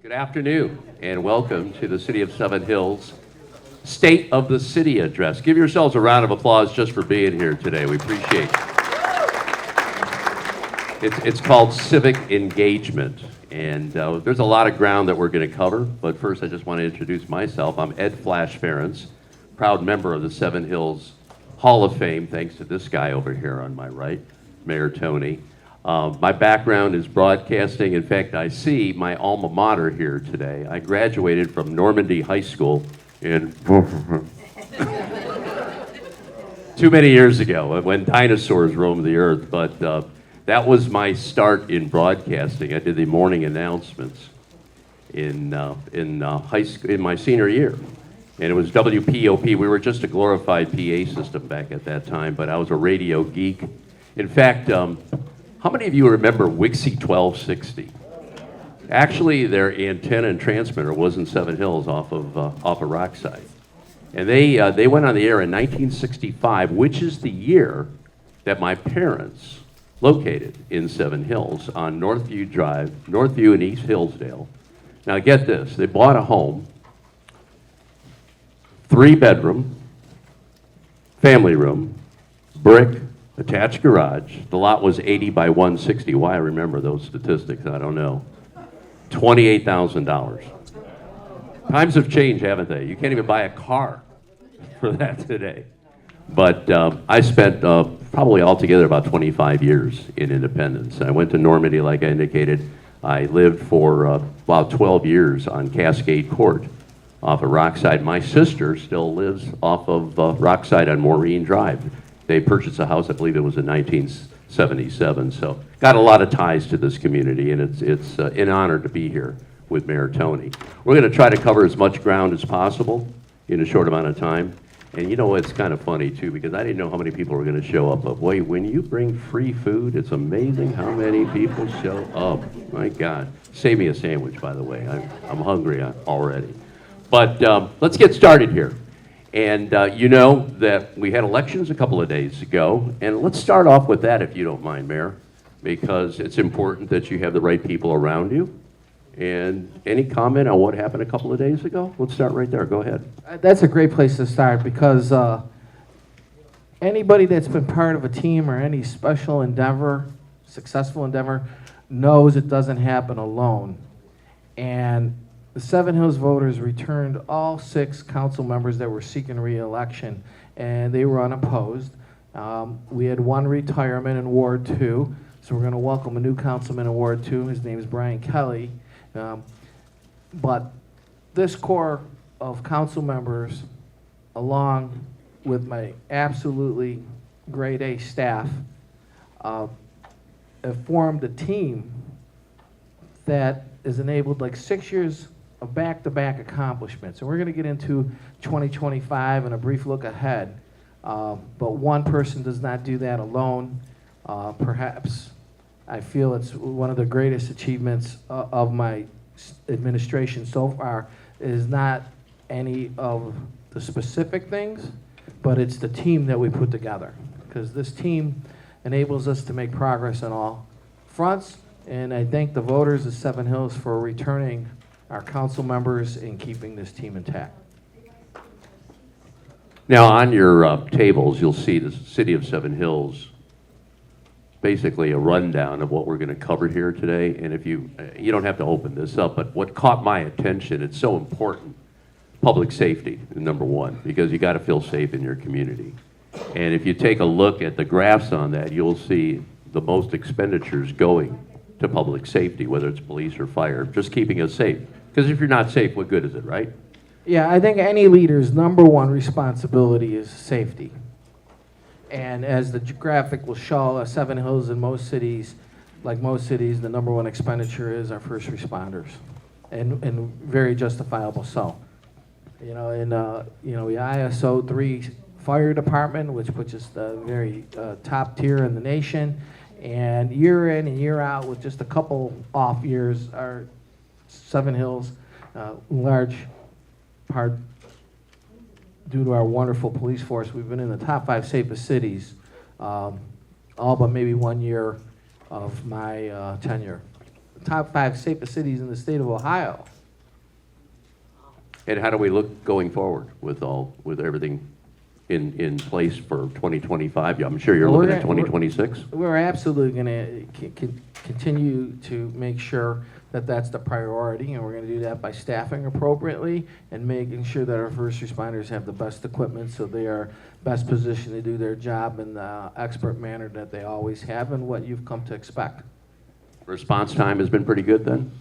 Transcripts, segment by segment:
Good afternoon, and welcome to the City of Seven Hills State of the City Address. Give yourselves a round of applause just for being here today. We appreciate it. It's called Civic Engagement, and there's a lot of ground that we're going to cover, but first I just want to introduce myself. I'm Ed Flash Ferentz, proud member of the Seven Hills Hall of Fame, thanks to this guy over here on my right, Mayor Tony. My background is broadcasting. In fact, I see my alma mater here today. I graduated from Normandy High School in too many years ago when dinosaurs roamed the earth, but that was my start in broadcasting. I did the morning announcements in high school in my senior year, and it was WPOP. We were just a glorified PA system back at that time, but I was a radio geek. In fact, how many of you remember Wixie 1260? Actually, their antenna and transmitter was in Seven Hills off of Rockside. And they went on the air in 1965, which is the year that my parents located in Seven Hills on Northview Drive, Northview and East Hillsdale. Now get this, they bought a home, 3-bedroom, family room, brick, attached garage. The lot was 80 by 160. Why I remember those statistics, I don't know. $28,000. Times have changed, haven't they? You can't even buy a car for that today. But I spent probably altogether about 25 years in Independence. I went to Normandy, like I indicated. I lived for about 12 years on Cascade Court off of Rockside. My sister still lives off of Rockside on Maureen Drive. They purchased a house, I believe it was in 1977, so got a lot of ties to this community, and it's an honor to be here with Mayor Tony. We're going to try to cover as much ground as possible in a short amount of time. And you know, it's kind of funny, too, because I didn't know how many people were going to show up. But boy, when you bring free food, it's amazing how many people show up. My God. Save me a sandwich, by the way. I'm hungry already. But let's get started here. And you know that we had elections a couple of days ago, and let's start off with that, if you don't mind, Mayor, because it's important that you have the right people around you. And any comment on what happened a couple of days ago? Let's start right there. Go ahead. That's a great place to start, because anybody that's been part of a team or any special endeavor, successful endeavor, knows it doesn't happen alone. And the Seven Hills voters returned all 6 council members that were seeking re-election, and they were unopposed. We had 1 retirement in Ward 2, so we're going to welcome a new councilman in Ward 2. His name is Brian Kelly. But this core of council members, along with my absolutely grade A staff, have formed a team that has enabled like 6 years of back-to-back accomplishments. And we're going to get into 2025 and a brief look ahead. But one person does not do that alone. Perhaps I feel it's one of the greatest achievements of my administration so far is not any of the specific things, but it's the team that we put together. Because this team enables us to make progress on all fronts. And I thank the voters of Seven Hills for returning our council members and keeping this team intact. Now, on your tables, you'll see the City of Seven Hills, basically a rundown of what we're going to cover here today. And if you don't have to open this up, but what caught my attention, it's so important, public safety, number one, because you got to feel safe in your community. And if you take a look at the graphs on that, you'll see the most expenditures going to public safety, whether it's police or fire, just keeping us safe. Because if you're not safe, what good is it, right? Yeah, I think any leader's number one responsibility is safety. And as the graphic will show, Seven Hills in most cities, like most cities, the number one expenditure is our first responders, and very justifiable so. You know, in the ISO 3 fire department, which puts us the very top tier in the nation, and year in and year out, with just a couple off years, our Seven Hills, large part due to our wonderful police force, we've been in the top 5 safest cities, all but maybe 1 year of my tenure. The top 5 safest cities in the state of Ohio And how do we look going forward with everything in place for 2025? I'm sure you're Well, looking we're at gonna- 2026. We're absolutely going to continue to make sure that that's the priority, and we're going to do that by staffing appropriately and making sure that our first responders have the best equipment so they are best positioned to do their job in the expert manner that they always have and what you've come to expect. Response time has been pretty good then?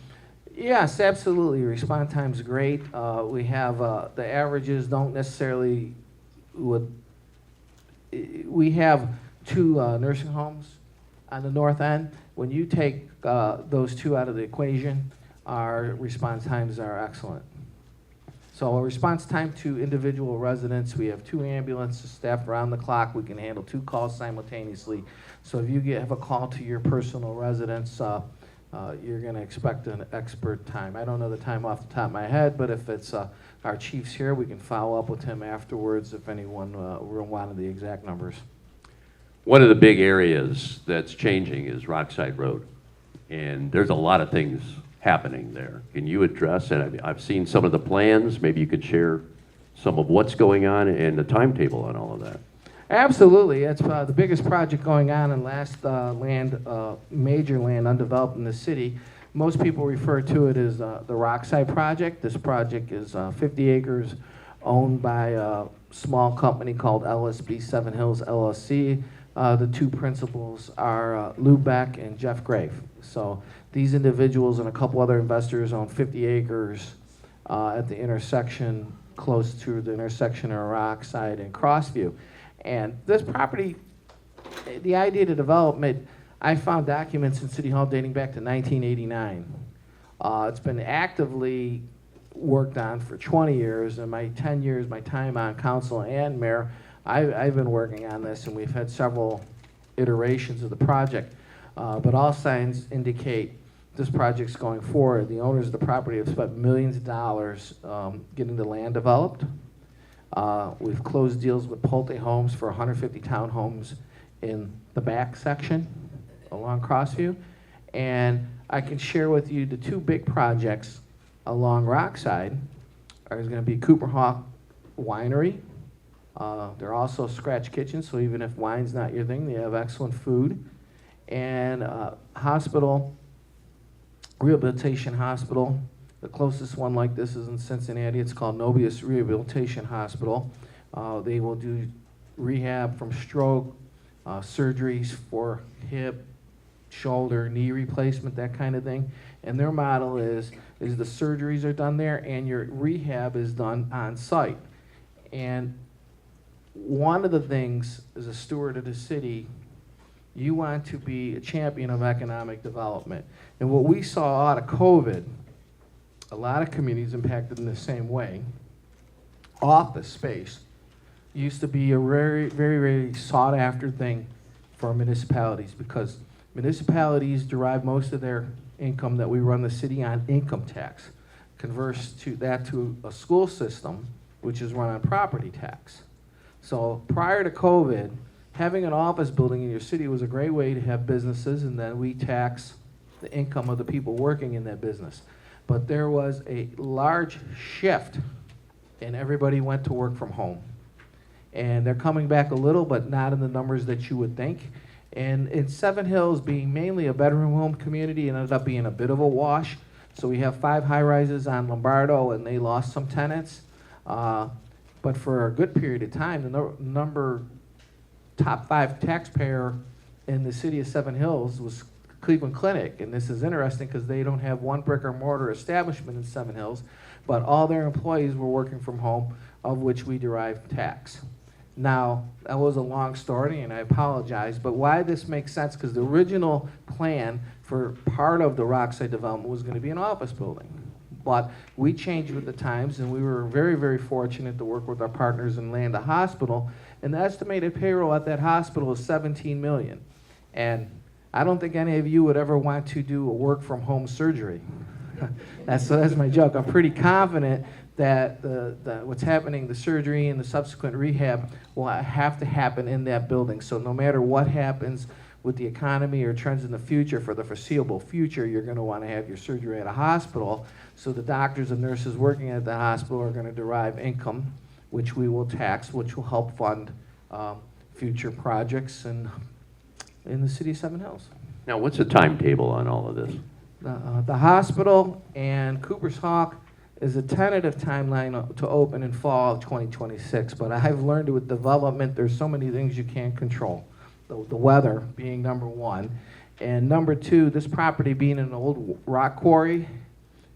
Yes, absolutely. Response time's great. We have, the averages don't necessarily we have two nursing homes on the north end. When you take those two out of the equation, our response times are excellent. So a response time to individual residents, we have 2 ambulances staffed around the clock. We can handle 2 calls simultaneously. So if you have a call to your personal residence, you're going to expect an expert time. I don't know the time off the top of my head, but if it's our chief's here, we can follow up with him afterwards if anyone wanted the exact numbers. One of the big areas that's changing is Rockside Road, and there's a lot of things happening there. Can you address, and I've seen some of the plans, maybe you could share some of what's going on and the timetable on all of that? Absolutely. It's the biggest project going on in last major land undeveloped in the city. Most people refer to it as the Rockside Project. This project is 50 acres owned by a small company called LSB 7 Hills LLC. The 2 principals are Lou Beck and Jeff Grave. So these individuals and a couple other investors own 50 acres at the intersection, close to the intersection of Rockside and Crossview. And this property, the idea to development, I found documents in City Hall dating back to 1989. It's been actively worked on for 20 years, and my 10 years, my time on council and mayor, I've been working on this, and we've had several iterations of the project. But all signs indicate this project's going forward. The owners of the property have spent millions of dollars getting the land developed. We've closed deals with Pulte Homes for 150 townhomes in the back section along Crossview. And I can share with you the 2 big projects along Rockside are going to be Cooper Hawk Winery. They're also scratch kitchens, so even if wine's not your thing, they have excellent food. And hospital, rehabilitation hospital. The closest one like this is in Cincinnati. It's called Nobius Rehabilitation Hospital. They will do rehab from stroke, surgeries for hip, shoulder, knee replacement, that kind of thing. And their model is the surgeries are done there and your rehab is done on site. And one of the things as a steward of the city, you want to be a champion of economic development. And what we saw out of COVID, a lot of communities impacted in the same way. Office space used to be a very, very, very sought after thing for municipalities because municipalities derive most of their income that we run the city on income tax. Converse to that to a school system, which is run on property tax. So prior to COVID, having an office building in your city was a great way to have businesses, and then we tax the income of the people working in that business. But there was a large shift, and everybody went to work from home. And they're coming back a little, but not in the numbers that you would think. And in 7 Hills, being mainly a bedroom home community, it ended up being a bit of a wash. So we have 5 high-rises on Lombardo, and they lost some tenants. But for a good period of time, the top 5 taxpayer in the city of 7 Hills was Cleveland Clinic. And this is interesting because they don't have one brick or mortar establishment in 7 Hills, but all their employees were working from home, of which we derive tax. Now, that was a long story, and I apologize, but why this makes sense, because the original plan for part of the Rockside development was going to be an office building. But we changed with the times, and we were very, very fortunate to work with our partners and land a hospital, and the estimated payroll at that hospital is $17 million. And I don't think any of you would ever want to do a work-from-home surgery. that's my joke. I'm pretty confident that what's happening, the surgery and the subsequent rehab, will have to happen in that building. So no matter what happens with the economy or trends in the future, for the foreseeable future, you're going to want to have your surgery at a hospital. So the doctors and nurses working at the hospital are going to derive income, which we will tax, which will help fund future projects in the city of Seven Hills. Now, what's the timetable on all of this? The hospital and Cooper's Hawk is a tentative timeline to open in fall of 2026, but I've learned with development, there's so many things you can't control. The weather being number one, and number two, this property being an old rock quarry,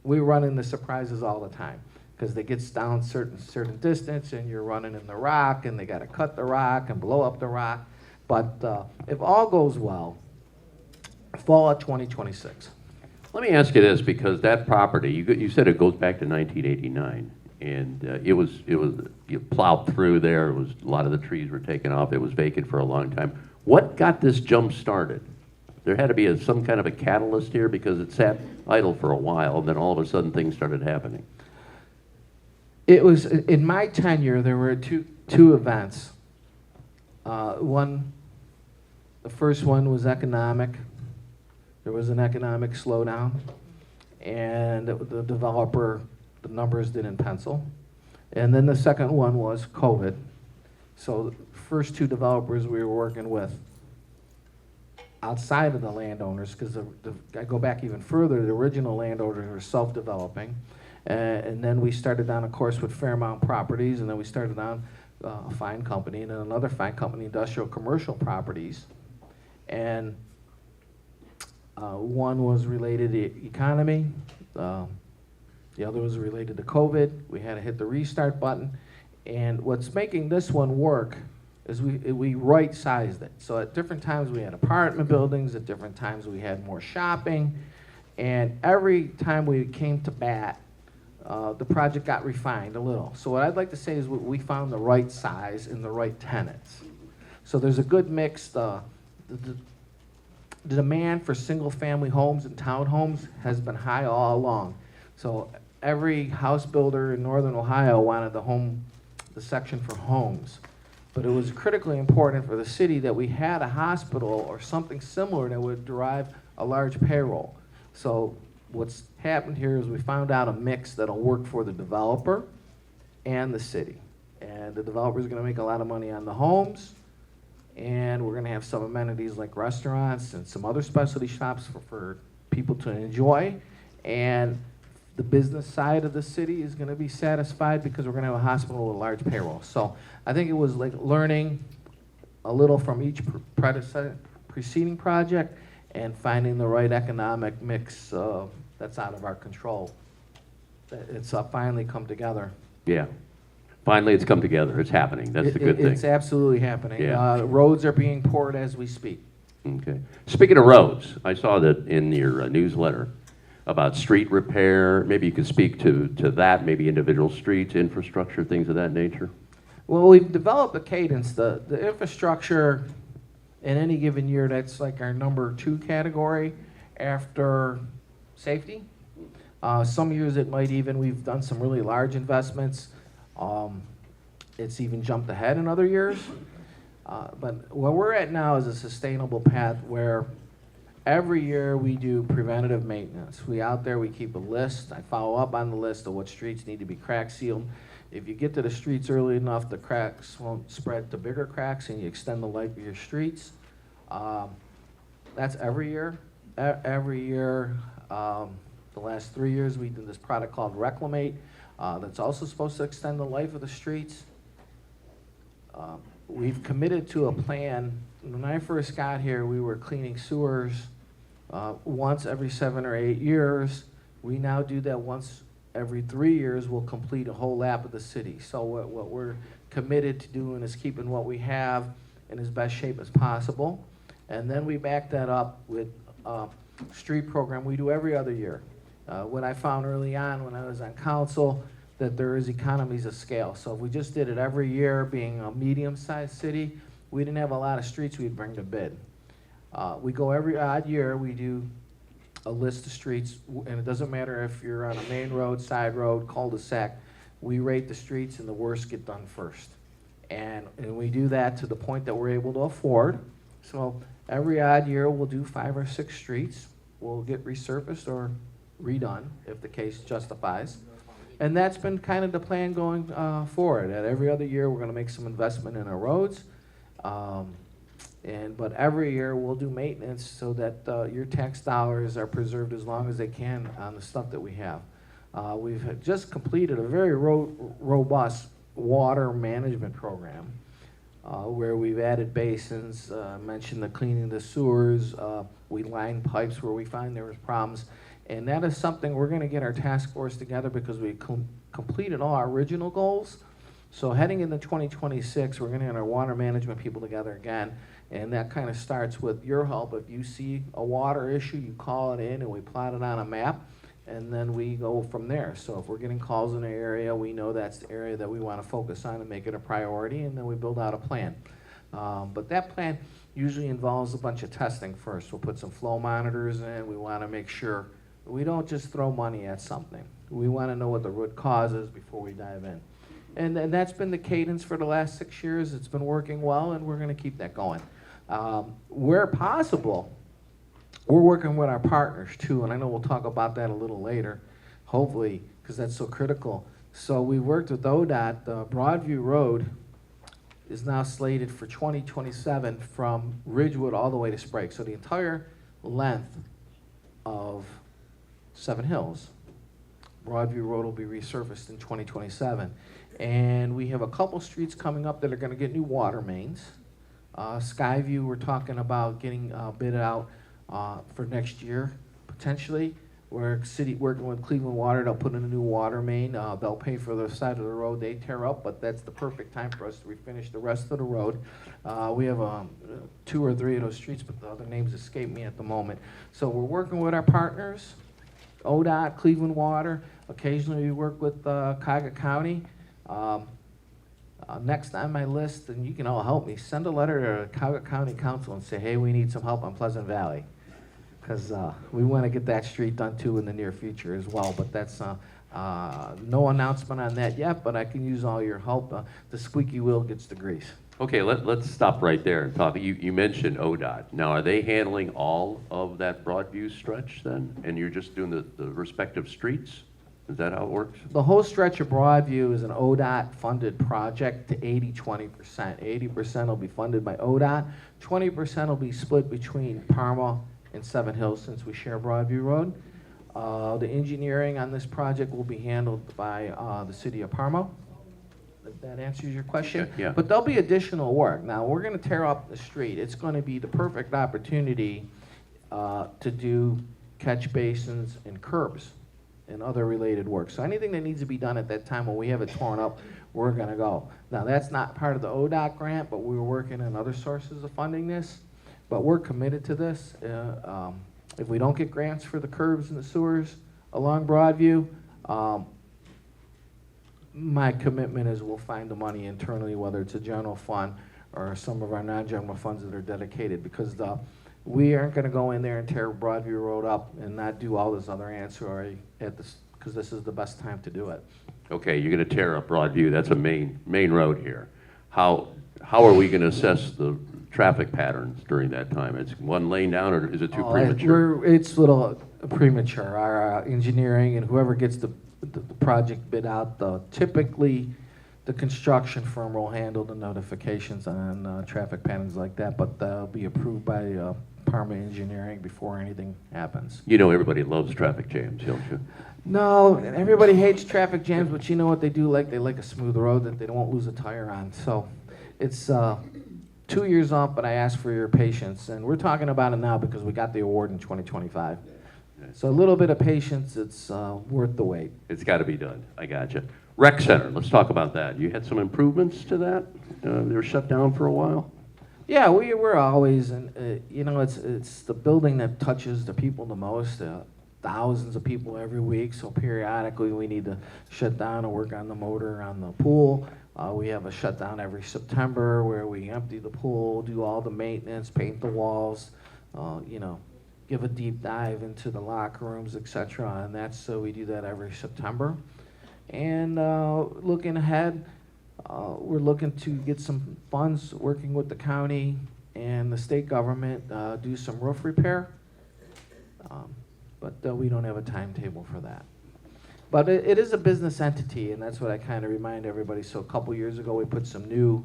we run into surprises all the time, because they get down certain distance, and you're running in the rock, and they got to cut the rock and blow up the rock. But if all goes well, fall of 2026. Let me ask you this, because that property, you said it goes back to 1989, and you plowed through there. It was, a lot of the trees were taken off. It was vacant for a long time. What got this jump started? There had to be some kind of a catalyst here, because it sat idle for a while, and then all of a sudden things started happening. It was, in my tenure, there were two events. The first one was economic. There was an economic slowdown, and the developer, the numbers didn't pencil. And then the second one was COVID. So the first two developers we were working with outside of the landowners, because I go back even further, the original landowners were self-developing. And then we started down a course with Fairmount Properties, and then we started on a fine company, and then another fine company, Industrial Commercial Properties. And one was related to the economy, the other was related to COVID. We had to hit the restart button. And what's making this one work is we right-sized it. So at different times we had apartment buildings, at different times we had more shopping, and every time we came to bat, the project got refined a little. So what I'd like to say is we found the right size and the right tenants. So there's a good mix. The demand for single-family homes and townhomes has been high all along. So every house builder in northern Ohio wanted the section for homes. But it was critically important for the city that we had a hospital or something similar that would derive a large payroll. So what's happened here is we found out a mix that'll work for the developer and the city. And the developer's gonna make a lot of money on the homes, and we're gonna have some amenities like restaurants and some other specialty shops for people to enjoy. And the business side of the city is gonna be satisfied because we're gonna have a hospital with a large payroll. So I think it was like learning a little from each preceding project and finding the right economic mix that's out of our control. It's finally come together. Yeah. Finally, it's come together. It's happening. That's the good thing. It's absolutely happening. Yeah. Roads are being poured as we speak. Okay. Speaking of roads, I saw that in your newsletter about street repair. Maybe you could speak to that, maybe individual streets, infrastructure, things of that nature. Well, we've developed a cadence. The infrastructure in any given year, that's like our number 2 category after safety. Some years it might even, we've done some really large investments. It's even jumped ahead in other years. But where we're at now is a sustainable path where every year we do preventative maintenance. We out there, we keep a list. I follow up on the list of what streets need to be crack sealed. If you get to the streets early enough, the cracks won't spread to bigger cracks and you extend the life of your streets. That's every year. Every year, the last 3 years, we did this product called Reclamate that's also supposed to extend the life of the streets. We've committed to a plan. When I first got here, we were cleaning sewers once every 7 or 8 years. We now do that once every 3 years. We'll complete a whole lap of the city. So what we're committed to doing is keeping what we have in as best shape as possible. And then we back that up with a street program we do every other year. What I found early on when I was on council, that there is economies of scale. So if we just did it every year, being a medium-sized city, we didn't have a lot of streets we'd bring to bid. We go every odd year, we do a list of streets, and it doesn't matter if you're on a main road, side road, cul-de-sac, we rate the streets and the worst get done first. And we do that to the point that we're able to afford. So Every odd year, we'll do 5 or 6 streets. We'll get resurfaced or redone if the case justifies. And that's been kind of the plan going forward. At every other year, we're going to make some investment in our roads. But every year, we'll do maintenance so that your tax dollars are preserved as long as they can on the stuff that we have. We've just completed a very robust water management program where we've added basins, mentioned the cleaning the sewers, we line pipes where we find there was problems. And that is something we're going to get our task force together because we completed all our original goals. So heading into 2026, we're going to get our water management people together again. And that kind of starts with your help. If you see a water issue, you call it in and we plot it on a map. And then we go from there. So if we're getting calls in an area, we know that's the area that we want to focus on and make it a priority, and then we build out a plan. But that plan usually involves a bunch of testing first. We'll put some flow monitors in. We want to make sure we don't just throw money at something. We want to know what the root cause is before we dive in. And that's been the cadence for the last 6 years. It's been working well, and we're going to keep that going. Where possible, we're working with our partners too, and I know we'll talk about that a little later, hopefully, because that's so critical. So we worked with ODOT. Broadview Road is now slated for 2027 from Ridgewood all the way to Sprague. So the entire length of Seven Hills, Broadview Road will be resurfaced in 2027. And we have a couple streets coming up that are going to get new water mains. Skyview, we're talking about getting bid out for next year, potentially. We're working with Cleveland Water. They'll put in a new water main. They'll pay for the side of the road they tear up, but that's the perfect time for us to refinish the rest of the road. We have 2 or 3 of those streets, but the other names escape me at the moment. So we're working with our partners, ODOT, Cleveland Water. Occasionally we work with Cuyahoga County. Next on my list, and you can all help me, send a letter to Cuyahoga County Council and say, hey, we need some help on Pleasant Valley. Because we want to get that street done too in the near future as well. But that's no announcement on that yet, but I can use all your help. The squeaky wheel gets the grease. Okay, let's stop right there and talk. You mentioned ODOT. Now, are they handling all of that Broadview stretch then? And you're just doing the respective streets? Is that how it works? The whole stretch of Broadview is an ODOT-funded project to 80-20%. 80% will be funded by ODOT. 20% will be split between Parma and Seven Hills, since we share Broadview Road. The engineering on this project will be handled by the city of Parma. If that answers your question. Yeah. But there'll be additional work. Now, we're going to tear up the street. It's going to be the perfect opportunity to do catch basins and curbs and other related work. So anything that needs to be done at that time when we have it torn up, we're going to go. Now, that's not part of the ODOT grant, but we were working on other sources of funding this. But we're committed to this. If we don't get grants for the curbs and the sewers along Broadview, my commitment is we'll find the money internally, whether it's a general fund or some of our non-general funds that are dedicated, because we aren't going to go in there and tear Broadview Road up and not do all this other ancillary because this is the best time to do it. Okay, you're going to tear up Broadview. That's a main road here. How are we going to assess the traffic patterns during that time? It's one lane down, or is it too premature? It's a little premature. Our engineering and whoever gets the project bid out, typically the construction firm will handle the notifications on traffic patterns like that, but they'll be approved by Parma Engineering before anything happens. You know everybody loves traffic jams, don't you? No, everybody hates traffic jams, but you know what they do like? They like a smooth road that they won't lose a tire on. So it's 2 years off, but I ask for your patience. And we're talking about it now because we got the award in 2025. So a little bit of patience, it's worth the wait. It's got to be done. I gotcha. Rec Center, let's talk about that. You had some improvements to that? They were shut down for a while? Yeah, we're always, and you know, it's the building that touches the people the most. Thousands of people every week, so periodically we need to shut down and work on the motor on the pool. We have a shutdown every September where we empty the pool, do all the maintenance, paint the walls, you know, give a deep dive into the locker rooms, etc. And that's so we do that every September. And looking ahead, we're looking to get some funds, working with the county and the state government do some roof repair. But we don't have a timetable for that. But it is a business entity, and that's what I kind of remind everybody. So a couple years ago, we put some new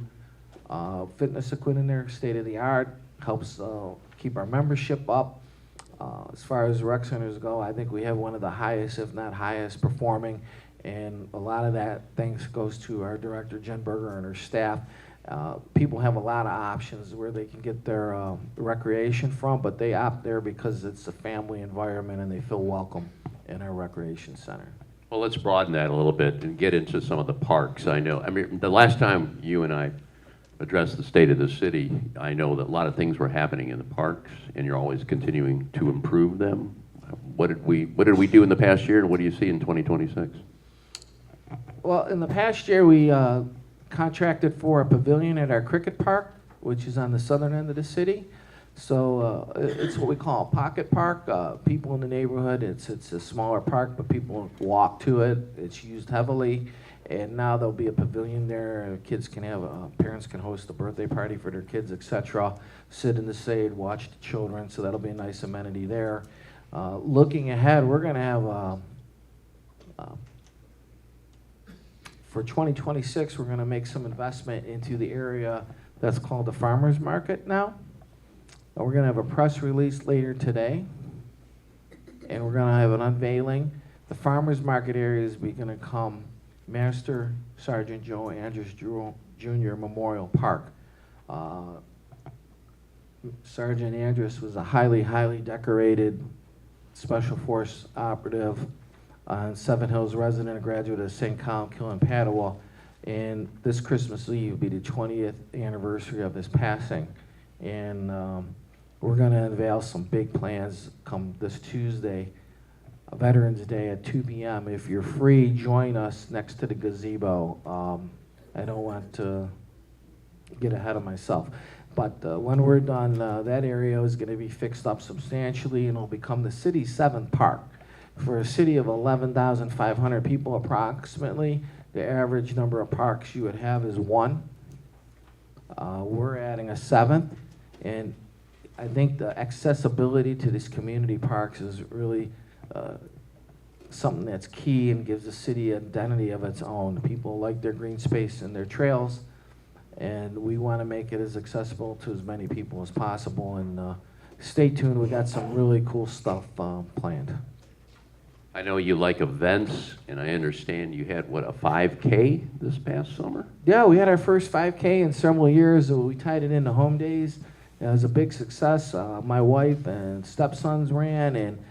fitness equipment in there, state of the art, helps keep our membership up. As far as rec centers go, I think we have one of the highest, if not highest, performing, and a lot of that thanks goes to our director, Jen Berger, and her staff. People have a lot of options where they can get their recreation from, but they opt there because it's a family environment and they feel welcome in our recreation center. Well, let's broaden that a little bit and get into some of the parks. I mean, the last time you and I addressed the state of the city, I know that a lot of things were happening in the parks, and you're always continuing to improve them. What did we do in the past year, and what do you see in 2026? Well, in the past year, we contracted for a pavilion at our cricket park, which is on the southern end of the city. So it's what we call a pocket park. People in the neighborhood, it's a smaller park, but people walk to it. It's used heavily, and now there'll be a pavilion there. Kids can have, parents can host a birthday party for their kids, etc. Sit in the shade, watch the children. So that'll be a nice amenity there. Looking ahead, we're going to have for 2026, we're going to make some investment into the area that's called the Farmers Market now. We're going to have a press release later today, and we're going to have an unveiling. The Farmers Market area is going to come Master Sergeant Joe Andrews Jr. Memorial Park. Sergeant Andrews was a highly, highly decorated Special Force operative, Seven Hills resident, a graduate of St. Columkill in Padua, and this Christmas Eve will be the 20th anniversary of his passing. And we're going to unveil some big plans come this Tuesday, Veterans Day at 2 p.m. If you're free, join us next to the gazebo. I don't want to get ahead of myself. But when we're done, that area is going to be fixed up substantially, and it'll become the city's 7th park. For a city of 11,500 people approximately, the average number of parks you would have is 1. We're adding a 7th, and I think the accessibility to these community parks is really something that's key and gives the city an identity of its own. People like their green space and their trails, and we want to make it as accessible to as many people as possible. And stay tuned, we got some really cool stuff planned. I know you like events, and I understand you had, what, a 5K this past summer? Yeah, we had our first 5K in several years. We tied it into home days. It was a big success. My wife and stepsons ran, and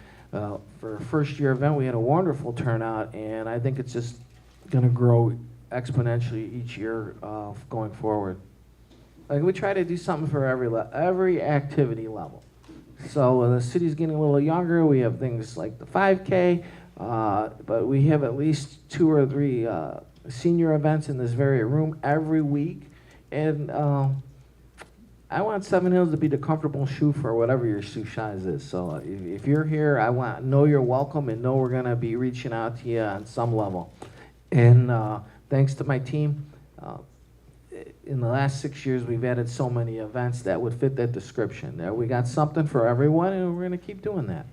for a first-year event, we had a wonderful turnout, and I think it's just going to grow exponentially each year going forward. Like, we try to do something for every activity level. So the city's getting a little younger. We have things like the 5K, but we have at least 2 or 3 senior events in this very room every week. And I want Seven Hills to be the comfortable shoe for whatever your shoe size is. So if you're here, know you're welcome, and know we're going to be reaching out to you on some level. And thanks to my team, in the last 6 years, we've added so many events that would fit that description. We got something for everyone, and we're going to keep doing that.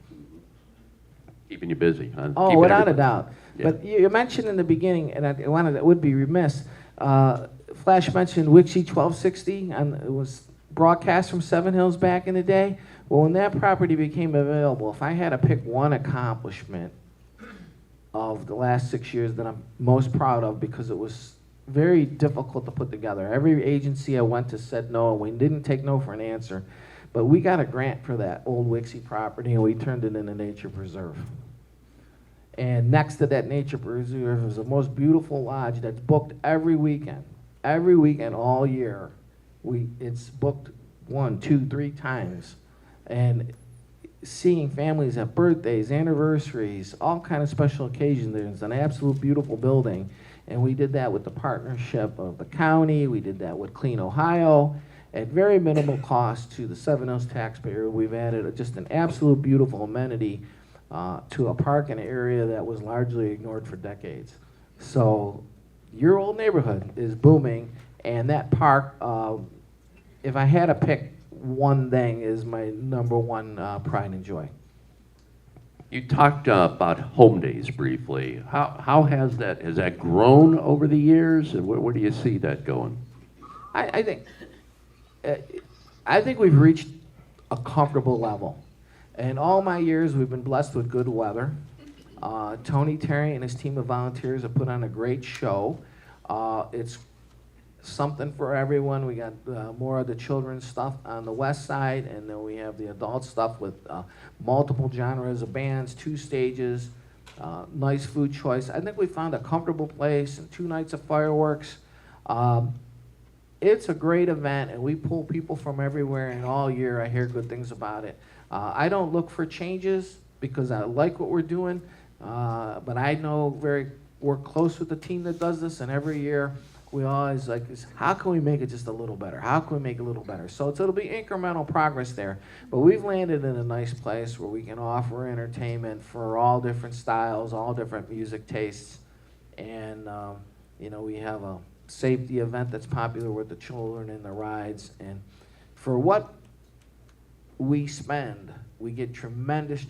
Keeping you busy, huh? Oh, Keeping without a everybody- doubt. Yeah. But you mentioned in the beginning, and I would be remiss, Flash mentioned Wixie 1260, and it was broadcast from Seven Hills back in the day. Well, when that property became available, if I had to pick one accomplishment of the last 6 years that I'm most proud of, because it was very difficult to put together. Every agency I went to said no, and we didn't take no for an answer. But we got a grant for that old Wixie property, and we turned it into nature preserve. And next to that nature preserve is the most beautiful lodge that's booked every weekend all year. It's booked 1, 2, 3 times. And seeing families have birthdays, anniversaries, all kind of special occasions. There's an absolute beautiful building. And we did that with the partnership of the county. We did that with Clean Ohio. At very minimal cost to the Seven Hills taxpayer, we've added just an absolute beautiful amenity to a park in an area that was largely ignored for decades. So your old neighborhood is booming, and that park, if I had to pick one thing is my number one pride and joy. You talked about home days briefly. How has that grown over the years, and where do you see that going? I think uh, I think we've reached a comfortable level. In all my years, we've been blessed with good weather. Tony Terry and his team of volunteers have put on a great show. It's something for everyone. We got more of the children's stuff on the west side, and then we have the adult stuff with multiple genres of bands, 2 stages, nice food choice. I think we found a comfortable place and 2 nights of fireworks. It's a great event, and we pull people from everywhere, and all year I hear good things about it. I don't look for changes because I like what we're doing, but I know we're close with the team that does this, and every year we always like, how can we make it just a little better? How can we make it a little better? So it'll be incremental progress there, but we've landed in a nice place where we can offer entertainment for all different styles, all different music tastes, and we have a safety event that's popular with the children and the rides, and for what we spend, we get tremendous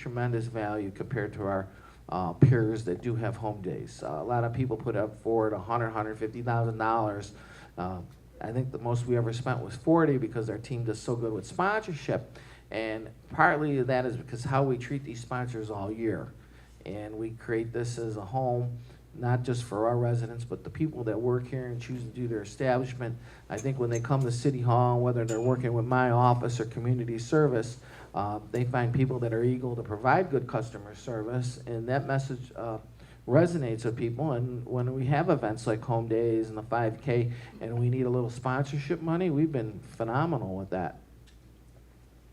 value compared to our peers that do have home days. A lot of people put up forward $150,000. I think the most we ever spent was 40 because our team does so good with sponsorship, and partly that is because how we treat these sponsors all year, and we create this as a home not just for our residents, but the people that work here and choose to do their establishment. I think when they come to City Hall, whether they're working with my office or community service, they find people that are eager to provide good customer service, and that message resonates with people. And when we have events like Home Days and the 5K, and we need a little sponsorship money, we've been phenomenal with that.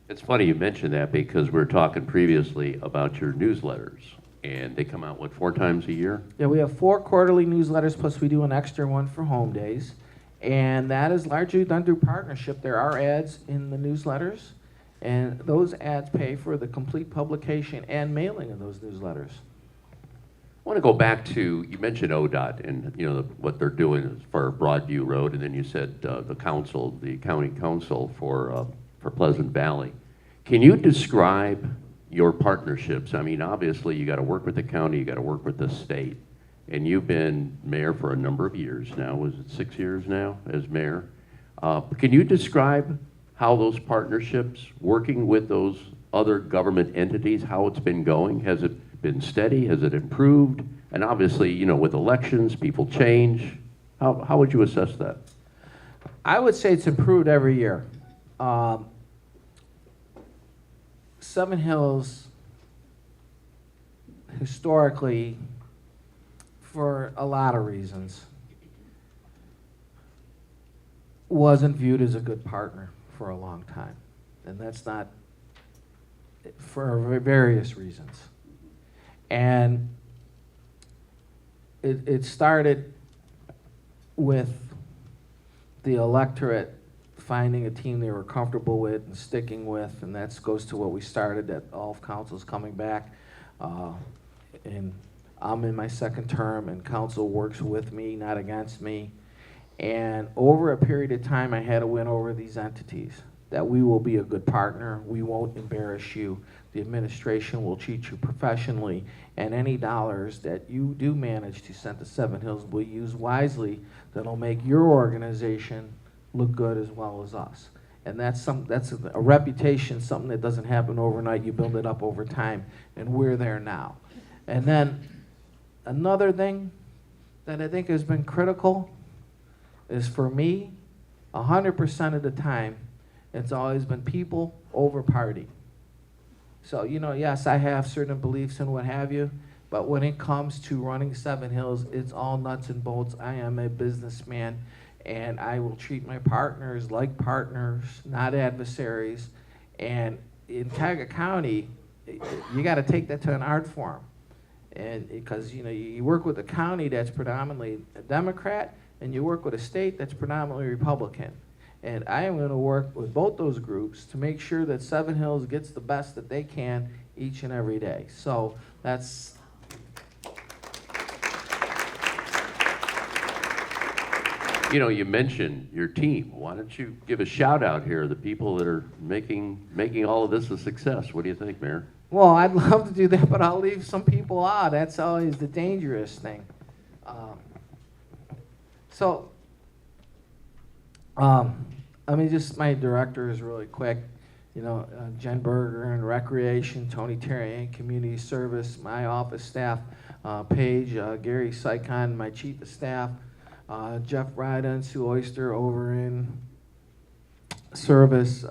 It's funny you mentioned that because we were talking previously about your newsletters, and they come out, 4 times a year? Yeah, we have 4 quarterly newsletters, plus we do an extra one for Home Days. And that is largely done through partnership. There are ads in the newsletters, and those ads pay for the complete publication and mailing of those newsletters. I want to go back to, you mentioned ODOT and what they're doing for Broadview Road, and then you said the county council for Pleasant Valley. Can you describe your partnerships? I mean, obviously you got to work with the county, you got to work with the state, and you've been mayor for a number of years now. Was it 6 years now as mayor? Can you describe how those partnerships, working with those other government entities, how it's been going? Has it been steady? Has it improved? And obviously, with elections, people change. How would you assess that? I would say it's improved every year. Seven Hills, historically, for a lot of reasons, wasn't viewed as a good partner for a long time. And that's not, for various reasons. And it started with the electorate finding a team they were comfortable with and sticking with, and that goes to what we started, that all of council's coming back. And I'm in my 2nd term, and council works with me, not against me. And over a period of time, I had to win over these entities, that we will be a good partner, we won't embarrass you, the administration will treat you professionally, and any dollars that you do manage to send to Seven Hills will use wisely that'll make your organization look good as well as us. And that's a reputation, something that doesn't happen overnight. You build it up over time, and we're there now. And then another thing that I think has been critical is, for me, 100% of the time, it's always been people over party. So, yes, I have certain beliefs and what have you, but when it comes to running Seven Hills, it's all nuts and bolts. I am a businessman, and I will treat my partners like partners, not adversaries. And in Cuyahoga County, you got to take that to an art form. And because, you work with a county that's predominantly a Democrat, and you work with a state that's predominantly Republican. And I am going to work with both those groups to make sure that Seven Hills gets the best that they can each and every day. So that's... you know, you mentioned your team. Why don't you give a shout out here, the people that are making all of this a success? What do you think, Mayor? Well, I'd love to do that, but I'll leave some people out. That's always the dangerous thing. So, I mean, just my directors really quick. You know, Jen Berger in Recreation, Tony Terry in Community Service, my office staff, Paige, Gary Sycon, my Chief of Staff, Jeff Ryda and Sue Oyster over in Service,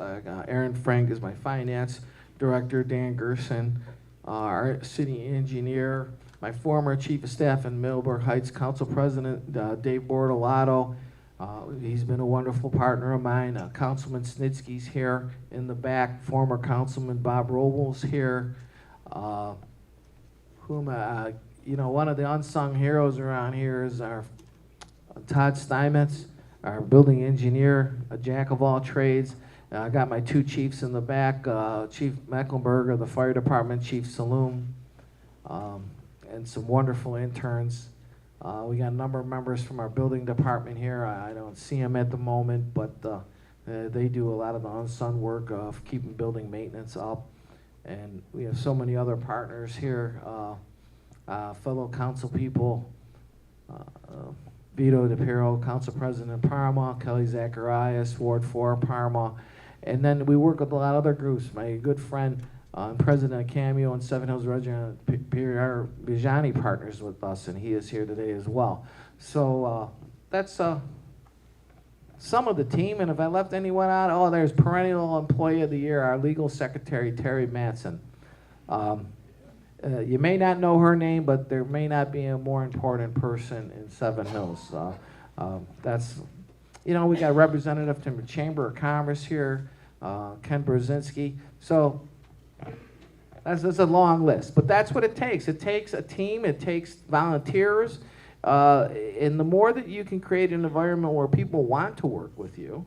Aaron Frank is my Finance Director, Dan Gerson, our City Engineer, my former Chief of Staff in Middleburg Heights Council President, Dave Bortolato. He's been a wonderful partner of mine. Councilman Snitsky's here in the back. Former Councilman Bob Robles here. You know, one of the unsung heroes around here is our Todd Steinmetz, our building engineer, a jack of all trades. I got my two chiefs in the back, Chief Mecklenburg of the Fire Department, Chief Saloom, and some wonderful interns. We got a number of members from our building department here. I don't see them at the moment, but they do a lot of the unsung work of keeping building maintenance up. And we have so many other partners here, fellow council people, Vito DePiero, Council President Parma, Kelly Zacharias, Ward 4, Parma. And then we work with a lot of other groups. My good friend, President of Cameo and Seven Hills Regiment, Pierre Bijani partners with us, and he is here today as well. So that's some of the team, and if I left anyone out, oh, there's Perennial Employee of the Year, our Legal Secretary, Terry Matson. You may not know her name, but there may not be a more important person in Seven Hills. That's, you know, we got a representative from the Chamber of Commerce here, Ken Brzezinski. So that's a long list, but that's what it takes. It takes a team, it takes volunteers, and the more that you can create an environment where people want to work with you,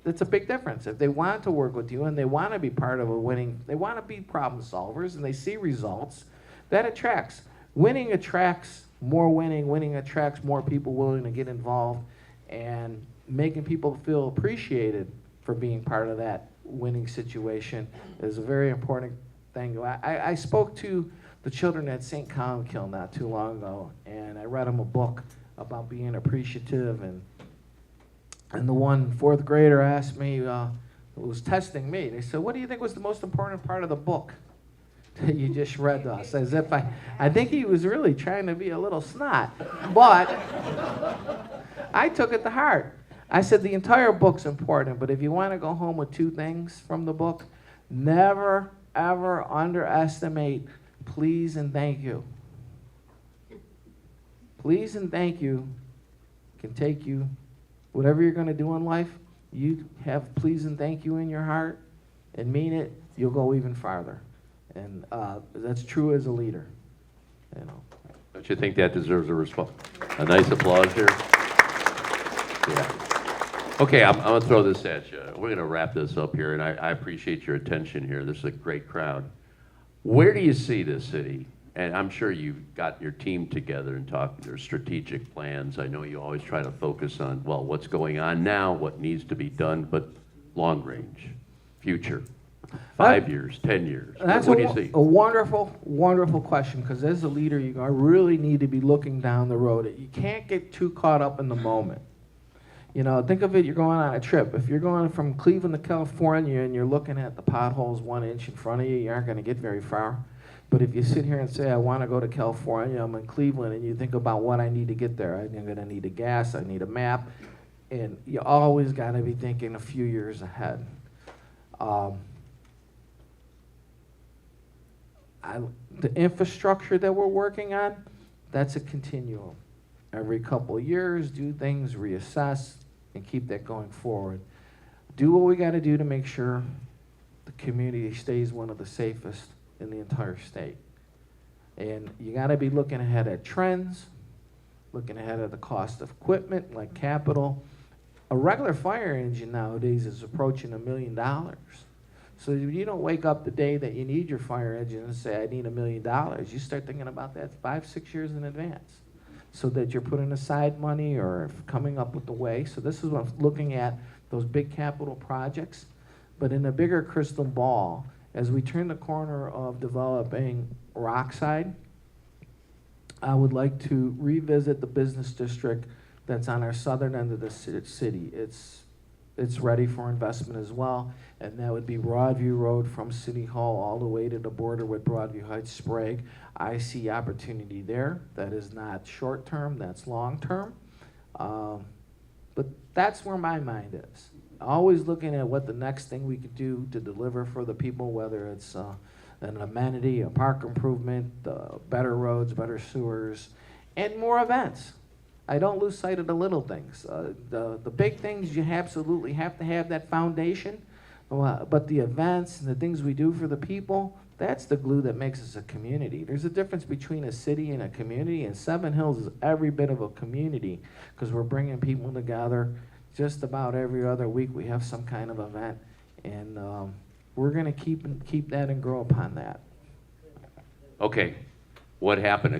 it's a big difference. If they want to work with you and they want to be part of a winning, they want to be problem solvers and they see results, that attracts. Winning attracts more winning, winning attracts more people willing to get involved, and making people feel appreciated for being part of that winning situation is a very important thing. I spoke to the children at St. Columkill not too long ago, and I read them a book about being appreciative, and the one fourth grader asked me, who was testing me, they said, what do you think was the most important part of the book that you just read to us? As if I think he was really trying to be a little snot, but I took it to heart. I said the entire book's important, but if you want to go home with two things from the book, never, ever underestimate please and thank you. Please and thank you can take you, whatever you're going to do in life, you have please and thank you in your heart and mean it, you'll go even farther. And that's true as a leader. You know. Don't you think that deserves a response? A nice applause here. Yeah. Okay, I'm going to throw this at you. We're going to wrap this up here, and I appreciate your attention here. This is a great crowd. Where do you see this city? And I'm sure you've got your team together and talked their strategic plans. I know you always try to focus on, well, what's going on now, what needs to be done, but long range, future, 5 years, 10 years. What do you see? A wonderful, wonderful question, because as a leader, you really need to be looking down the road. You can't get too caught up in the moment. You know, think of it, you're going on a trip. If you're going from Cleveland to California and you're looking at the potholes 1 inch in front of you, you aren't going to get very far. But if you sit here and say, I want to go to California, I'm in Cleveland, and you think about what I need to get there. I'm going to need a gas, I need a map, and you always got to be thinking a few years ahead. The infrastructure that we're working on, that's a continuum. Every couple of years, do things, reassess, and keep that going forward. Do what we got to do to make sure the community stays one of the safest in the entire state. And you got to be looking ahead at trends, looking ahead at the cost of equipment like capital. A regular fire engine nowadays is approaching $1 million. So if you don't wake up the day that you need your fire engine and say, I need $1 million, you start thinking about that 5, 6 years in advance. so that you're putting aside money or coming up with the way. So this is what I'm looking at, those big capital projects. But in a bigger crystal ball, as we turn the corner of developing Rockside, I would like to revisit the business district that's on our southern end of the city. It's ready for investment as well, and that would be Broadview Road from City Hall all the way to the border with Broadview Heights, Sprague. I see opportunity there. That is not short term, that's long term. But that's where my mind is. Always looking at what the next thing we could do to deliver for the people, whether it's an amenity, a park improvement, better roads, better sewers, and more events. I don't lose sight of the little things. The big things, you absolutely have to have that foundation, but the events and the things we do for the people, that's the glue that makes us a community. There's a difference between a city and a community, and Seven Hills is every bit of a community because we're bringing people together. Just about every other week we have some kind of event, and we're going to keep that and grow upon that. Okay, what happened I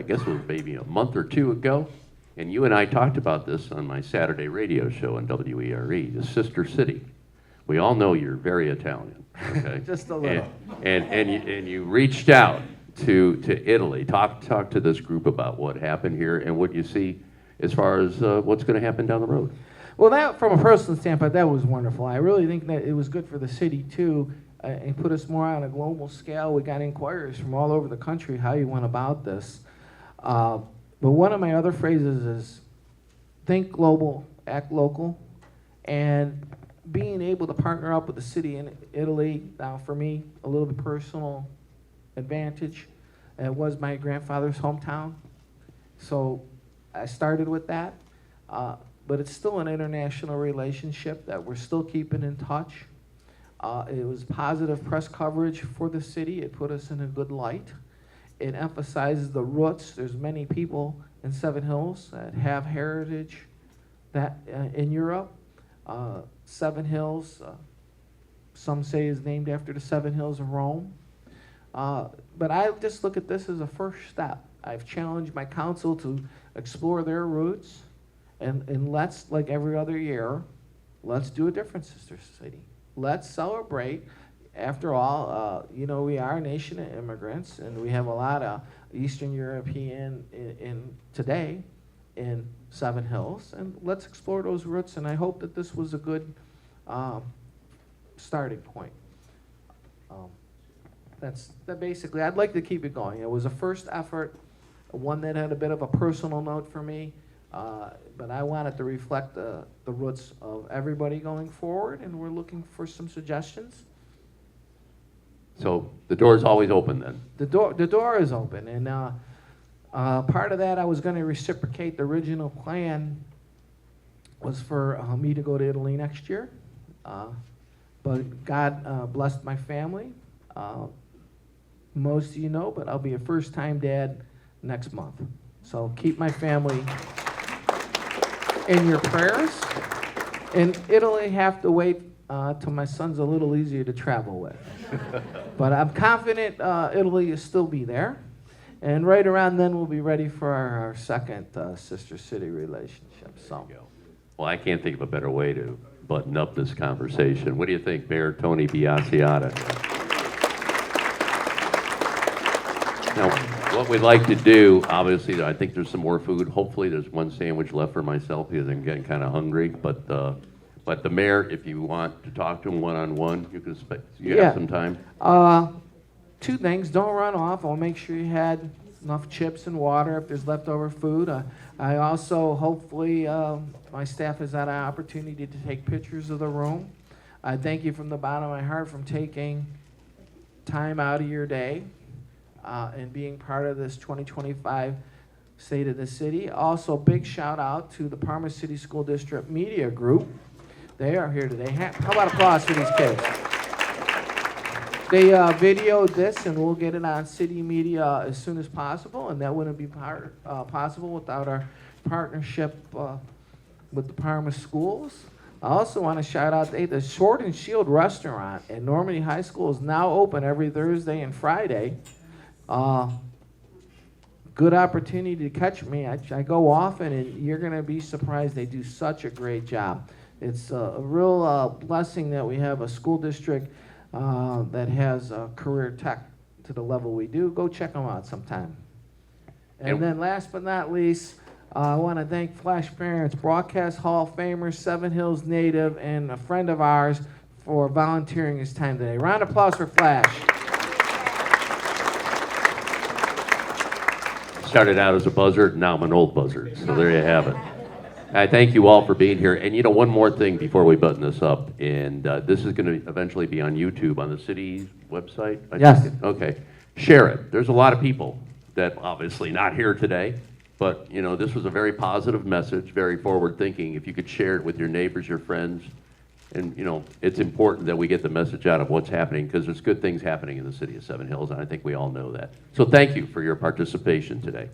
guess it was maybe a month or two ago, and you and I talked about this on my Saturday radio show on WERE, the sister city. We all know you're very Italian, okay? Just a little. And you reached out to Italy. Talk to this group about what happened here and what you see as far as what's going to happen down the road. Well, that, from a personal standpoint, that was wonderful. I really think that it was good for the city, too, and put us more on a global scale. We got inquiries from all over the country how you went about this. But one of my other phrases is think global, act local, and being able to partner up with the city in Italy, now for me, a little bit personal advantage. It was my grandfather's hometown, so I started with that. But it's still an international relationship that we're still keeping in touch. It was positive press coverage for the city. It put us in a good light. It emphasizes the roots. There's many people in Seven Hills that have heritage that in Europe. Seven Hills, some say is named after the Seven Hills of Rome. But I just look at this as a first step. I've challenged my council to explore their roots, and let's, like every other year, let's do a different sister city. Let's celebrate. After all, we are a nation of immigrants, and we have a lot of Eastern European in today in Seven Hills, and let's explore those roots, and I hope that this was a good starting point. That basically, I'd like to keep it going. It was a first effort, one that had a bit of a personal note for me, but I wanted to reflect the roots of everybody going forward, and we're looking for some suggestions. So the door's always open then? The door is open, and part of that I was going to reciprocate. The original plan was for me to go to Italy next year, but God blessed my family. Most of you know, but I'll be a first-time dad next month. So keep my family in your prayers. In Italy, have to wait till my son's a little easier to travel with. But I'm confident Italy will still be there. And right around then, we'll be ready for our second sister city relationship. So, well, I can't think of a better way to button up this conversation. What do you think, Mayor Tony Biasiotta? Now, what we'd like to do, obviously, I think there's some more food. Hopefully, there's one sandwich left for myself because I'm getting kind of hungry. But the mayor, if you want to talk to him one-on-one, you can have some time. Two things. Don't run off. I'll make sure you had enough chips and water if there's leftover food. I also, hopefully, my staff has had an opportunity to take pictures of the room. I thank you from the bottom of my heart for taking time out of your day and being part of this 2025 State of the City. Also, big shout out to the Parma City School District Media Group. They are here today. How about applause for these kids? They videoed this, and we'll get it on city media as soon as possible, and that wouldn't be possible without our partnership with the Parma schools. I also want to shout out the Sword and Shield restaurant at Normandy High School is now open every Thursday and Friday. good opportunity to catch me. I go often, and you're going to be surprised. They do such a great job. It's a real blessing that we have a school district that has a career tech to the level we do. Go check them out sometime. And then last but not least, I want to thank Flash Parents, Broadcast Hall of Famer, Seven Hills native, and a friend of ours for volunteering his time today. Round of applause for Flash. Started out as a buzzard, now I'm an old buzzard. So there you have it. I thank you all for being here. And one more thing before we button this up, and this is going to eventually be on YouTube on the city's website. Yes. Okay. Share it. There's a lot of people that obviously not here today, but this was a very positive message, very forward thinking. If you could share it with your neighbors, your friends, and it's important that we get the message out of what's happening, because there's good things happening in the city of Seven Hills, and I think we all know that. So thank you for your participation today.